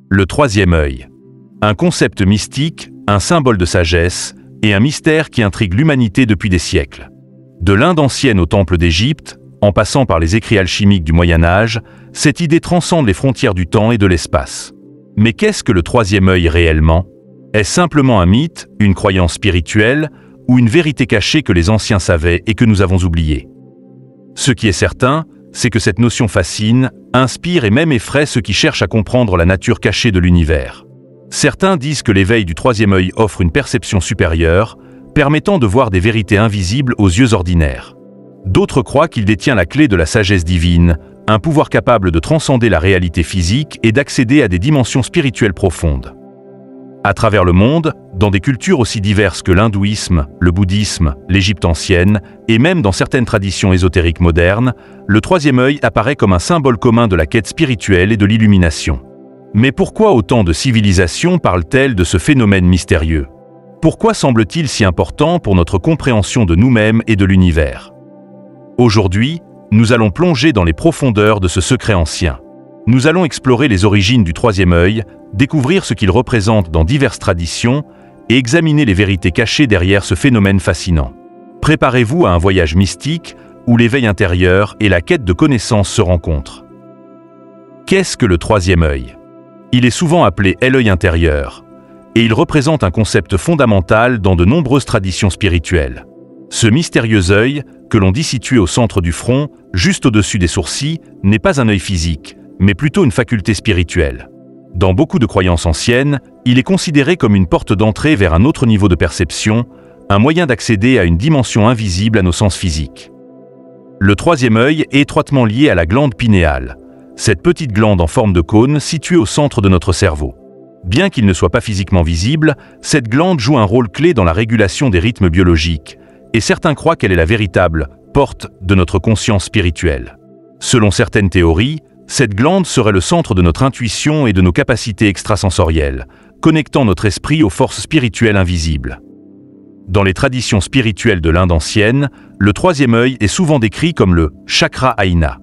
Le troisième œil. Un concept mystique, un symbole de sagesse et un mystère qui intrigue l'humanité depuis des siècles. De l'Inde ancienne au temple d'Égypte, en passant par les écrits alchimiques du Moyen-Âge, cette idée transcende les frontières du temps et de l'espace. Mais qu'est-ce que le troisième œil réellement? Est-ce simplement un mythe, une croyance spirituelle ou une vérité cachée que les anciens savaient et que nous avons oubliée? Ce qui est certain, c'est que cette notion fascine, inspire et même effraie ceux qui cherchent à comprendre la nature cachée de l'univers. Certains disent que l'éveil du troisième œil offre une perception supérieure, permettant de voir des vérités invisibles aux yeux ordinaires. D'autres croient qu'il détient la clé de la sagesse divine, un pouvoir capable de transcender la réalité physique et d'accéder à des dimensions spirituelles profondes. À travers le monde, dans des cultures aussi diverses que l'hindouisme, le bouddhisme, l'Égypte ancienne, et même dans certaines traditions ésotériques modernes, le troisième œil apparaît comme un symbole commun de la quête spirituelle et de l'illumination. Mais pourquoi autant de civilisations parlent-elles de ce phénomène mystérieux? Pourquoi semble-t-il si important pour notre compréhension de nous-mêmes et de l'univers? Aujourd'hui, nous allons plonger dans les profondeurs de ce secret ancien. Nous allons explorer les origines du troisième œil, découvrir ce qu'il représente dans diverses traditions et examiner les vérités cachées derrière ce phénomène fascinant. Préparez-vous à un voyage mystique où l'éveil intérieur et la quête de connaissances se rencontrent. Qu'est-ce que le troisième œil? Il est souvent appelé l'œil intérieur, et il représente un concept fondamental dans de nombreuses traditions spirituelles. Ce mystérieux œil, que l'on dit situé au centre du front, juste au-dessus des sourcils, n'est pas un œil physique, mais plutôt une faculté spirituelle. Dans beaucoup de croyances anciennes, il est considéré comme une porte d'entrée vers un autre niveau de perception, un moyen d'accéder à une dimension invisible à nos sens physiques. Le troisième œil est étroitement lié à la glande pinéale, cette petite glande en forme de cône située au centre de notre cerveau. Bien qu'il ne soit pas physiquement visible, cette glande joue un rôle clé dans la régulation des rythmes biologiques, et certains croient qu'elle est la véritable porte de notre conscience spirituelle. Selon certaines théories, cette glande serait le centre de notre intuition et de nos capacités extrasensorielles, connectant notre esprit aux forces spirituelles invisibles. Dans les traditions spirituelles de l'Inde ancienne, le troisième œil est souvent décrit comme le chakra Ajna.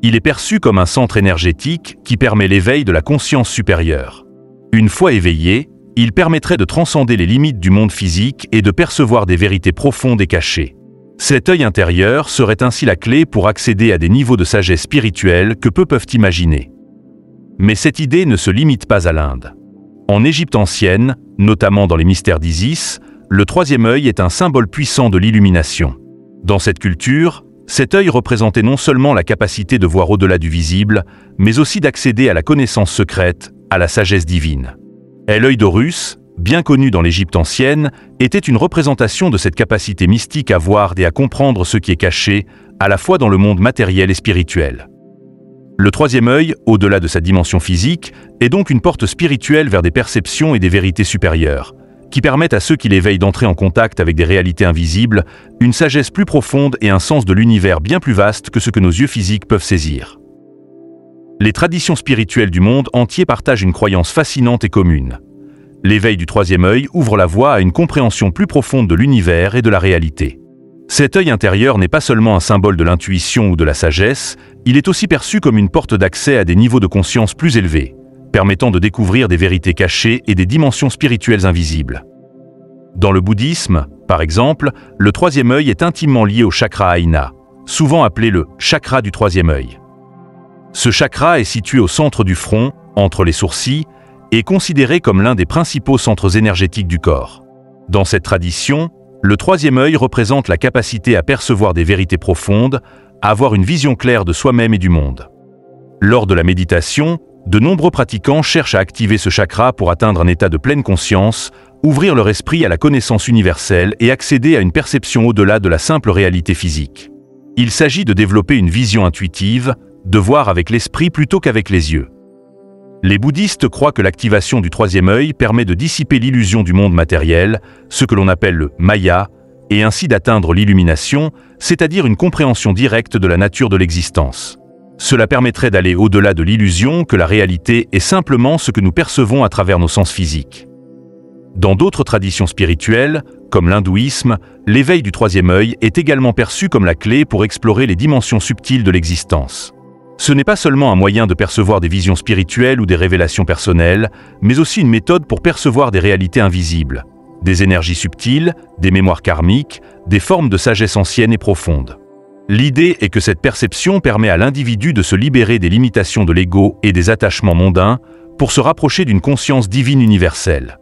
Il est perçu comme un centre énergétique qui permet l'éveil de la conscience supérieure. Une fois éveillé, il permettrait de transcender les limites du monde physique et de percevoir des vérités profondes et cachées. Cet œil intérieur serait ainsi la clé pour accéder à des niveaux de sagesse spirituelle que peu peuvent imaginer. Mais cette idée ne se limite pas à l'Inde. En Égypte ancienne, notamment dans les mystères d'Isis, le troisième œil est un symbole puissant de l'illumination. Dans cette culture, cet œil représentait non seulement la capacité de voir au-delà du visible, mais aussi d'accéder à la connaissance secrète, à la sagesse divine. L'œil d'Horus, bien connu dans l'Égypte ancienne, était une représentation de cette capacité mystique à voir et à comprendre ce qui est caché, à la fois dans le monde matériel et spirituel. Le troisième œil, au-delà de sa dimension physique, est donc une porte spirituelle vers des perceptions et des vérités supérieures, qui permettent à ceux qui l'éveillent d'entrer en contact avec des réalités invisibles, une sagesse plus profonde et un sens de l'univers bien plus vaste que ce que nos yeux physiques peuvent saisir. Les traditions spirituelles du monde entier partagent une croyance fascinante et commune. L'éveil du troisième œil ouvre la voie à une compréhension plus profonde de l'univers et de la réalité. Cet œil intérieur n'est pas seulement un symbole de l'intuition ou de la sagesse, il est aussi perçu comme une porte d'accès à des niveaux de conscience plus élevés, permettant de découvrir des vérités cachées et des dimensions spirituelles invisibles. Dans le bouddhisme, par exemple, le troisième œil est intimement lié au chakra Ajna, souvent appelé le chakra du troisième œil. Ce chakra est situé au centre du front, entre les sourcils, et considéré comme l'un des principaux centres énergétiques du corps. Dans cette tradition, le troisième œil représente la capacité à percevoir des vérités profondes, à avoir une vision claire de soi-même et du monde. Lors de la méditation, de nombreux pratiquants cherchent à activer ce chakra pour atteindre un état de pleine conscience, ouvrir leur esprit à la connaissance universelle et accéder à une perception au-delà de la simple réalité physique. Il s'agit de développer une vision intuitive, de voir avec l'esprit plutôt qu'avec les yeux. Les bouddhistes croient que l'activation du troisième œil permet de dissiper l'illusion du monde matériel, ce que l'on appelle le Maya, et ainsi d'atteindre l'illumination, c'est-à-dire une compréhension directe de la nature de l'existence. Cela permettrait d'aller au-delà de l'illusion que la réalité est simplement ce que nous percevons à travers nos sens physiques. Dans d'autres traditions spirituelles, comme l'hindouisme, l'éveil du troisième œil est également perçu comme la clé pour explorer les dimensions subtiles de l'existence. Ce n'est pas seulement un moyen de percevoir des visions spirituelles ou des révélations personnelles, mais aussi une méthode pour percevoir des réalités invisibles, des énergies subtiles, des mémoires karmiques, des formes de sagesse ancienne et profonde. L'idée est que cette perception permet à l'individu de se libérer des limitations de l'ego et des attachements mondains pour se rapprocher d'une conscience divine universelle.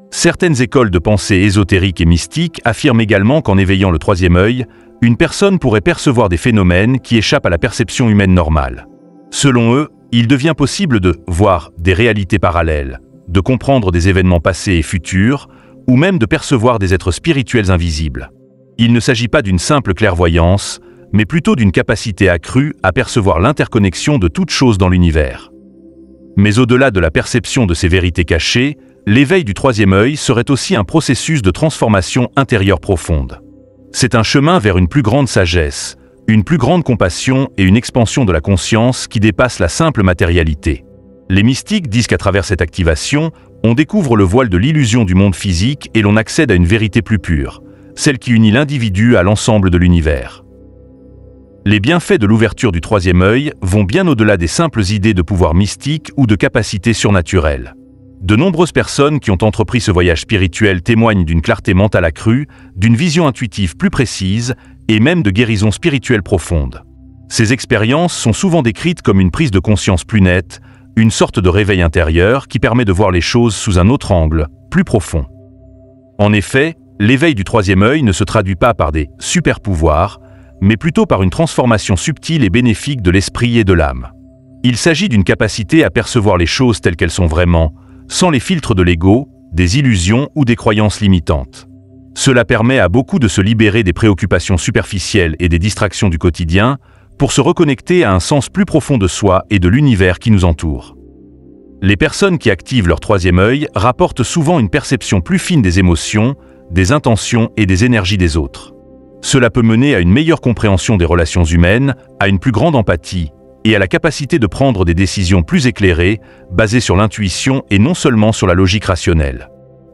Certaines écoles de pensée ésotériques et mystiques affirment également qu'en éveillant le troisième œil, une personne pourrait percevoir des phénomènes qui échappent à la perception humaine normale. Selon eux, il devient possible de voir des réalités parallèles, de comprendre des événements passés et futurs, ou même de percevoir des êtres spirituels invisibles. Il ne s'agit pas d'une simple clairvoyance, mais plutôt d'une capacité accrue à percevoir l'interconnexion de toutes choses dans l'univers. Mais au-delà de la perception de ces vérités cachées, l'éveil du troisième œil serait aussi un processus de transformation intérieure profonde. C'est un chemin vers une plus grande sagesse, une plus grande compassion et une expansion de la conscience qui dépasse la simple matérialité. Les mystiques disent qu'à travers cette activation, on découvre le voile de l'illusion du monde physique et l'on accède à une vérité plus pure, celle qui unit l'individu à l'ensemble de l'univers. Les bienfaits de l'ouverture du troisième œil vont bien au-delà des simples idées de pouvoir mystique ou de capacités surnaturelles. De nombreuses personnes qui ont entrepris ce voyage spirituel témoignent d'une clarté mentale accrue, d'une vision intuitive plus précise et même de guérison spirituelle profonde. Ces expériences sont souvent décrites comme une prise de conscience plus nette, une sorte de réveil intérieur qui permet de voir les choses sous un autre angle, plus profond. En effet, l'éveil du troisième œil ne se traduit pas par des super-pouvoirs, mais plutôt par une transformation subtile et bénéfique de l'esprit et de l'âme. Il s'agit d'une capacité à percevoir les choses telles qu'elles sont vraiment, sans les filtres de l'ego, des illusions ou des croyances limitantes. Cela permet à beaucoup de se libérer des préoccupations superficielles et des distractions du quotidien pour se reconnecter à un sens plus profond de soi et de l'univers qui nous entoure. Les personnes qui activent leur troisième œil rapportent souvent une perception plus fine des émotions, des intentions et des énergies des autres. Cela peut mener à une meilleure compréhension des relations humaines, à une plus grande empathie, et à la capacité de prendre des décisions plus éclairées, basées sur l'intuition et non seulement sur la logique rationnelle.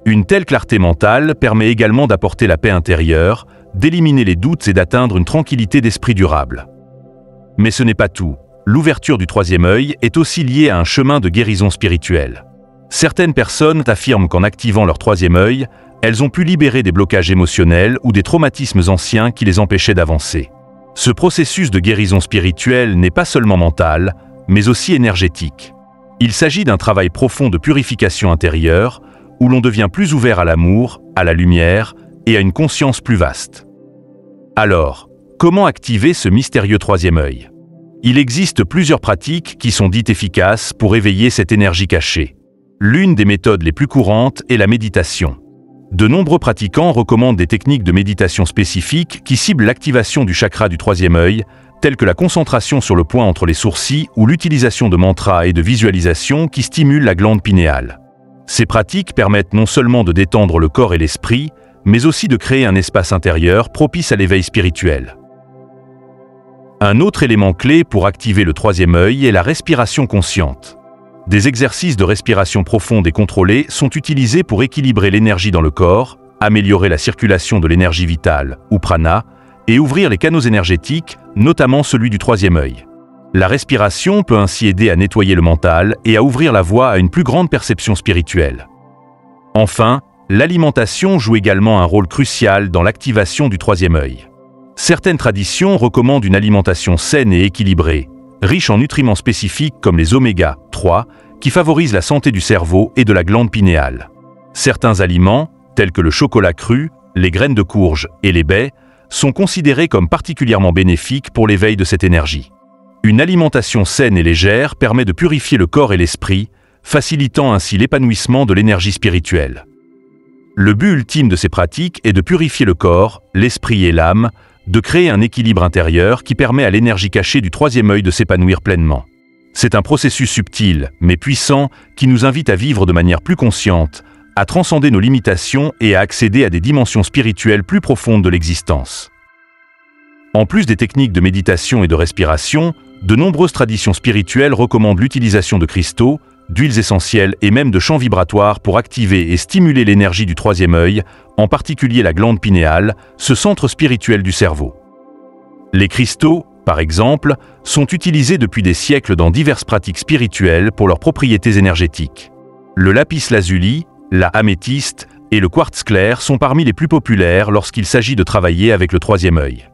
Une telle clarté mentale permet également d'apporter la paix intérieure, d'éliminer les doutes et d'atteindre une tranquillité d'esprit durable. Mais ce n'est pas tout. L'ouverture du troisième œil est aussi liée à un chemin de guérison spirituelle. Certaines personnes affirment qu'en activant leur troisième œil, elles ont pu libérer des blocages émotionnels ou des traumatismes anciens qui les empêchaient d'avancer. Ce processus de guérison spirituelle n'est pas seulement mental, mais aussi énergétique. Il s'agit d'un travail profond de purification intérieure, où l'on devient plus ouvert à l'amour, à la lumière et à une conscience plus vaste. Alors, comment activer ce mystérieux troisième œil? Il existe plusieurs pratiques qui sont dites efficaces pour éveiller cette énergie cachée. L'une des méthodes les plus courantes est la méditation. De nombreux pratiquants recommandent des techniques de méditation spécifiques qui ciblent l'activation du chakra du troisième œil, telles que la concentration sur le point entre les sourcils ou l'utilisation de mantras et de visualisations qui stimulent la glande pinéale. Ces pratiques permettent non seulement de détendre le corps et l'esprit, mais aussi de créer un espace intérieur propice à l'éveil spirituel. Un autre élément clé pour activer le troisième œil est la respiration consciente. Des exercices de respiration profonde et contrôlée sont utilisés pour équilibrer l'énergie dans le corps, améliorer la circulation de l'énergie vitale, ou prana, et ouvrir les canaux énergétiques, notamment celui du troisième œil. La respiration peut ainsi aider à nettoyer le mental et à ouvrir la voie à une plus grande perception spirituelle. Enfin, l'alimentation joue également un rôle crucial dans l'activation du troisième œil. Certaines traditions recommandent une alimentation saine et équilibrée, riche en nutriments spécifiques comme les oméga 3, qui favorisent la santé du cerveau et de la glande pinéale. Certains aliments, tels que le chocolat cru, les graines de courge et les baies, sont considérés comme particulièrement bénéfiques pour l'éveil de cette énergie. Une alimentation saine et légère permet de purifier le corps et l'esprit, facilitant ainsi l'épanouissement de l'énergie spirituelle. Le but ultime de ces pratiques est de purifier le corps, l'esprit et l'âme, de créer un équilibre intérieur qui permet à l'énergie cachée du troisième œil de s'épanouir pleinement. C'est un processus subtil, mais puissant, qui nous invite à vivre de manière plus consciente, à transcender nos limitations et à accéder à des dimensions spirituelles plus profondes de l'existence. En plus des techniques de méditation et de respiration, de nombreuses traditions spirituelles recommandent l'utilisation de cristaux, d'huiles essentielles et même de chants vibratoires pour activer et stimuler l'énergie du troisième œil, en particulier la glande pinéale, ce centre spirituel du cerveau. Les cristaux, par exemple, sont utilisés depuis des siècles dans diverses pratiques spirituelles pour leurs propriétés énergétiques. Le lapis lazuli, la améthyste et le quartz clair sont parmi les plus populaires lorsqu'il s'agit de travailler avec le troisième œil.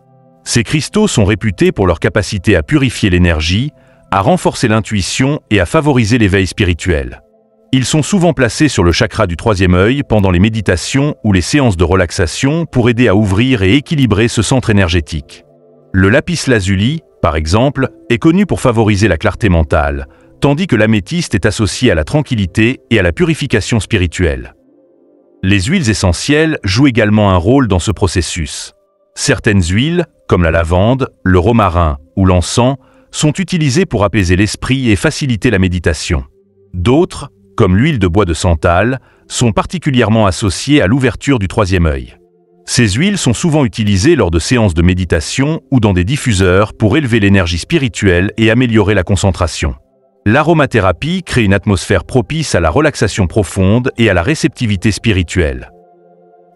Ces cristaux sont réputés pour leur capacité à purifier l'énergie, à renforcer l'intuition et à favoriser l'éveil spirituel. Ils sont souvent placés sur le chakra du troisième œil pendant les méditations ou les séances de relaxation pour aider à ouvrir et équilibrer ce centre énergétique. Le lapis lazuli, par exemple, est connu pour favoriser la clarté mentale, tandis que l'améthyste est associé à la tranquillité et à la purification spirituelle. Les huiles essentielles jouent également un rôle dans ce processus. Certaines huiles, comme la lavande, le romarin ou l'encens, sont utilisées pour apaiser l'esprit et faciliter la méditation. D'autres, comme l'huile de bois de santal, sont particulièrement associées à l'ouverture du troisième œil. Ces huiles sont souvent utilisées lors de séances de méditation ou dans des diffuseurs pour élever l'énergie spirituelle et améliorer la concentration. L'aromathérapie crée une atmosphère propice à la relaxation profonde et à la réceptivité spirituelle.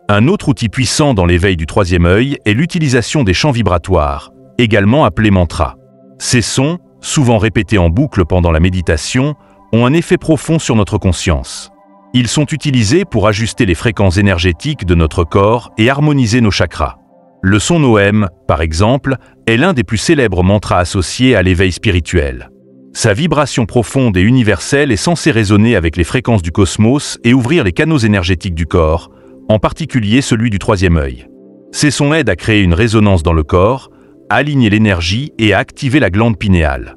Un autre outil puissant dans l'éveil du troisième œil est l'utilisation des chants vibratoires, également appelés mantras. Ces sons, souvent répétés en boucle pendant la méditation, ont un effet profond sur notre conscience. Ils sont utilisés pour ajuster les fréquences énergétiques de notre corps et harmoniser nos chakras. Le son Noem, par exemple, est l'un des plus célèbres mantras associés à l'éveil spirituel. Sa vibration profonde et universelle est censée résonner avec les fréquences du cosmos et ouvrir les canaux énergétiques du corps, en particulier celui du troisième œil. Ces sons aident à créer une résonance dans le corps, à aligner l'énergie et à activer la glande pinéale.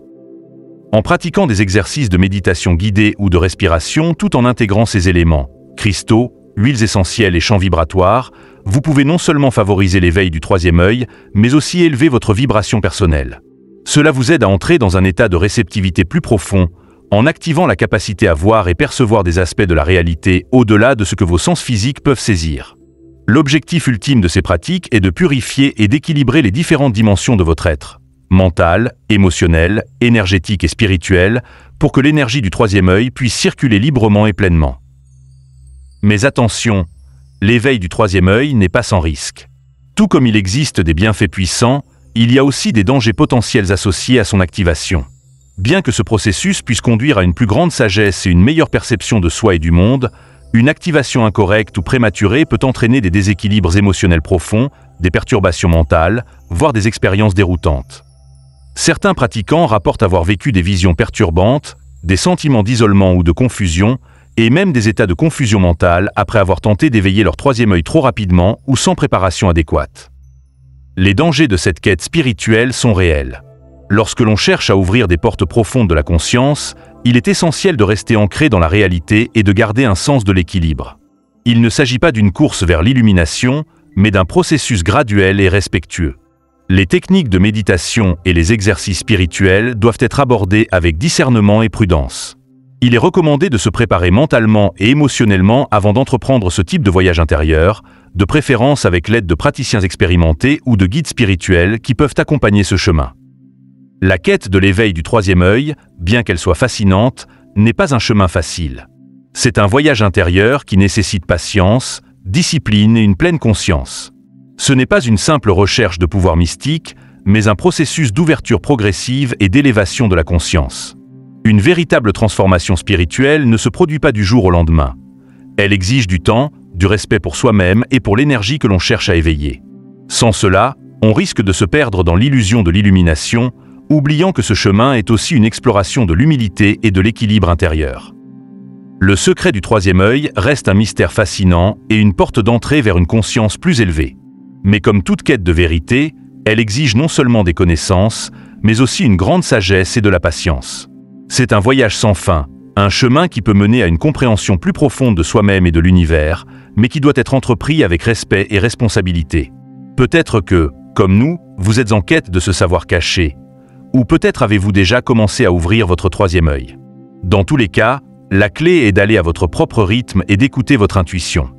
En pratiquant des exercices de méditation guidée ou de respiration tout en intégrant ces éléments, cristaux, huiles essentielles et chants vibratoires, vous pouvez non seulement favoriser l'éveil du troisième œil, mais aussi élever votre vibration personnelle. Cela vous aide à entrer dans un état de réceptivité plus profond, en activant la capacité à voir et percevoir des aspects de la réalité au-delà de ce que vos sens physiques peuvent saisir. L'objectif ultime de ces pratiques est de purifier et d'équilibrer les différentes dimensions de votre être, mental, émotionnel, énergétique et spirituel, pour que l'énergie du troisième œil puisse circuler librement et pleinement. Mais attention, l'éveil du troisième œil n'est pas sans risque. Tout comme il existe des bienfaits puissants, il y a aussi des dangers potentiels associés à son activation. Bien que ce processus puisse conduire à une plus grande sagesse et une meilleure perception de soi et du monde, une activation incorrecte ou prématurée peut entraîner des déséquilibres émotionnels profonds, des perturbations mentales, voire des expériences déroutantes. Certains pratiquants rapportent avoir vécu des visions perturbantes, des sentiments d'isolement ou de confusion, et même des états de confusion mentale après avoir tenté d'éveiller leur troisième œil trop rapidement ou sans préparation adéquate. Les dangers de cette quête spirituelle sont réels. Lorsque l'on cherche à ouvrir des portes profondes de la conscience, il est essentiel de rester ancré dans la réalité et de garder un sens de l'équilibre. Il ne s'agit pas d'une course vers l'illumination, mais d'un processus graduel et respectueux. Les techniques de méditation et les exercices spirituels doivent être abordés avec discernement et prudence. Il est recommandé de se préparer mentalement et émotionnellement avant d'entreprendre ce type de voyage intérieur, de préférence avec l'aide de praticiens expérimentés ou de guides spirituels qui peuvent accompagner ce chemin. La quête de l'éveil du troisième œil, bien qu'elle soit fascinante, n'est pas un chemin facile. C'est un voyage intérieur qui nécessite patience, discipline et une pleine conscience. Ce n'est pas une simple recherche de pouvoir mystique, mais un processus d'ouverture progressive et d'élévation de la conscience. Une véritable transformation spirituelle ne se produit pas du jour au lendemain. Elle exige du temps, du respect pour soi-même et pour l'énergie que l'on cherche à éveiller. Sans cela, on risque de se perdre dans l'illusion de l'illumination, oubliant que ce chemin est aussi une exploration de l'humilité et de l'équilibre intérieur. Le secret du troisième œil reste un mystère fascinant et une porte d'entrée vers une conscience plus élevée. Mais comme toute quête de vérité, elle exige non seulement des connaissances, mais aussi une grande sagesse et de la patience. C'est un voyage sans fin, un chemin qui peut mener à une compréhension plus profonde de soi-même et de l'univers, mais qui doit être entrepris avec respect et responsabilité. Peut-être que, comme nous, vous êtes en quête de ce savoir caché, ou peut-être avez-vous déjà commencé à ouvrir votre troisième œil. Dans tous les cas, la clé est d'aller à votre propre rythme et d'écouter votre intuition.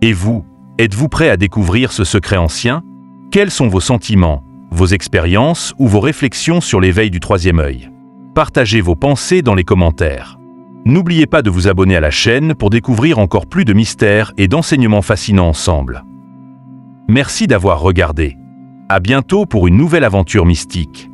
Et vous, êtes-vous prêt à découvrir ce secret ancien? Quels sont vos sentiments, vos expériences ou vos réflexions sur l'éveil du troisième œil? Partagez vos pensées dans les commentaires. N'oubliez pas de vous abonner à la chaîne pour découvrir encore plus de mystères et d'enseignements fascinants ensemble. Merci d'avoir regardé. À bientôt pour une nouvelle aventure mystique.